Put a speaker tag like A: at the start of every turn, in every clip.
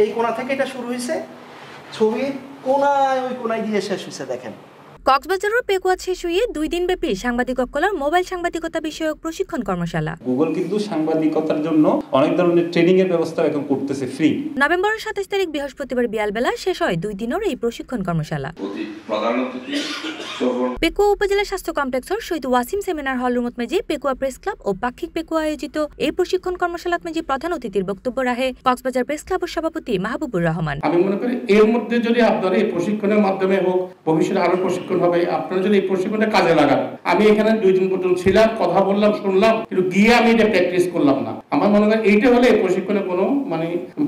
A: এই কোণা থেকে এটা শুরু হয়েছে, ছবির কোণায় ওই কোণায় গিয়ে শেষ হয়েছে। দেখেন
B: কক্সবাজারের পেকুয়াত শেষ হয়ে 2 দিনব্যাপী সাংবাদিককলার মোবাইল সাংবাদিকতা বিষয়ক প্রশিক্ষণ কর্মশালা।
C: গুগল কিন্তু সাংবাদিকতার জন্য অনেক ধরনের ট্রেনিং এর ব্যবস্থা এখন করতেছে ফ্রি।
B: নভেম্বরের 27 তারিখ বৃহস্পতিবার বিয়ালবেলা শেষ হয় 2 দিনের এই প্রশিক্ষণ কর্মশালা। পেকুয়া উপজেলা স্বাস্থ্য কমপ্লেক্সের শহীদ ওয়াসিম সেমিনার হল রুমত মেজি পেকুয়া প্রেস ক্লাব ও পাক্ষিক পেকুয়া আয়োজিত এই প্রশিক্ষণ কর্মশালাত মেজি প্রধান অতিথির বক্তব্য রাখে কক্সবাজার প্রেস ক্লাবের সভাপতি মাহবুবুর রহমান।
D: আমি মনে করি এর মধ্যে যদি আপনারা এই প্রশিক্ষণের মাধ্যমে হোক, ভবিষ্যতে আরো প্রশিক্ষণ হবে, আপনারা যদি এই প্রশিক্ষণটা কাজে লাগান। আমি এখানে 2 দিন পর্যন্ত ছিলাম, কথা বললাম, শুনলাম, কিন্তু গিয়ে আমি এটা প্র্যাকটিস করলাম না। আমার মনে হয় এইটা হলে এই প্রশিক্ষণের কোনো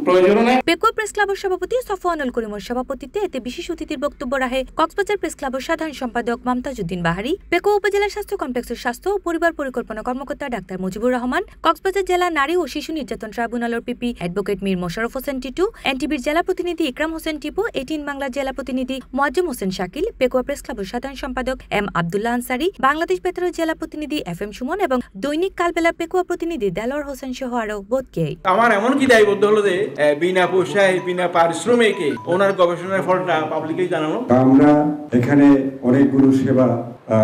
D: প্রয়োজন নাই।
B: পেকুয়া প্রেস ক্লাবের সভাপতি সফওয়ানুল করিমের সভাপতিত্বে এতে বিশেষ অতিথির বক্তব্য রাখে কক্সবাজার প্রেস ক্লাবের সাধারণ সম্পাদক মমতাজউদ্দিন বাহারি, পেকুয়া উপজেলা স্বাস্থ্য কমপ্লেক্সের স্বাস্থ্য ও পরিবার পরিকল্পনা কর্মকর্তা ডাক্তার মুজিবুর রহমান, কক্সবাজার জেলা নারী ও শিশু নির্যাতন ট্রাইব্যুনালের পিপি অ্যাডভোকেট মীর মোশাররফ হোসেন টিটু, এনটিভির জেলা প্রতিনিধি ইকরাম হোসেন টিপু, 18 বাংলার জেলা প্রতিনিধি মোয়াজ্জেম হোসেন শাকিল, পেকুয়া প্রেস ক্লাবের সাধারণ সম্পাদক এম আব্দুল্লাহ আনসারি, বাংলাদেশ বেতারের জেলা প্রতিনিধি FM সুমন এবং দৈনিক কালবেলা পেকুয়া প্রতিনিধি দেলোয়ার হোসেন সহ আরো বোধকে।
E: আমার এমন কি দায়বদ্ধ হলো যে বিনা পয়সায় বিনা পারিশ্রমিকে ওনার গবেষণার ফলটা পাবলিককে জানানো।
F: আমরা এখানে অনেকগুলো সেবা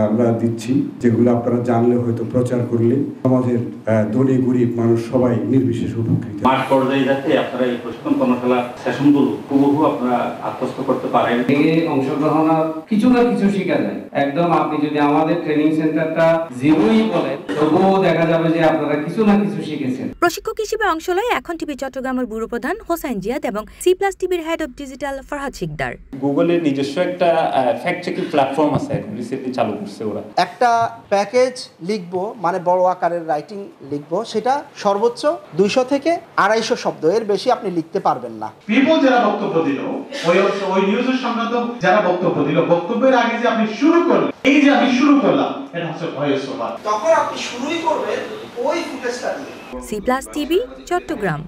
F: আমরা দিচ্ছি, যেগুলো আপনারা জানলে হয়তো প্রচার করলে আমাদের ধনী গরিব মানুষ সবাই নির্বিশেষে উপকৃত।
G: মাঠ পর্যায়ে যাতে আপনারা এই প্রশিক্ষণ কর্মশালা সেশনগুলো হুবহু আপনারা আত্মস্থ করতে পারেন।
H: এই অংশগ্রহণ কিছু না কিছু শেখা যায়। একদম আপনি যদি আমাদের ট্রেনিং সেন্টারটা জিরোই বলেন, তবুও দেখা যাবে যে আপনারা কিছু না কিছু শিখেছেন।
B: প্রশিক্ষক হিসেবে অংশ লয় এখন টিভি চট্টগ্রামের ব্যুরো প্রধান হোসাইন জিয়াদ এবং C+ টিভির head of digital Farhad Sikdar.
C: গুগলের নিজস্ব একটা ফ্যাক্ট চেকিং প্ল্যাটফর্ম আছে, এখন রিসেন্টলি চালু করছে ওরা।
A: একটা প্যাকেজ লিখবো, মানে বড় আকারের রাইটিং লিখবো, সেটা সর্বোচ্চ 200 থেকে 250 শব্দ, এর বেশি আপনি লিখতে পারবেন না।
I: পিপল যারা বক্তব্য দিল, ওই নিউজের সংক্রান্ত যারা বক্তব্য দিল, বক্তব্যের আগে যে আপনি শুরু করলেন, এই যে আমি শুরু করলাম, এটা হচ্ছে ভয়েস ওভার।
A: তখন আপনি শুরুই করবেন ওই ফুটেজটা দিয়ে।
B: C+ TV Chittagong.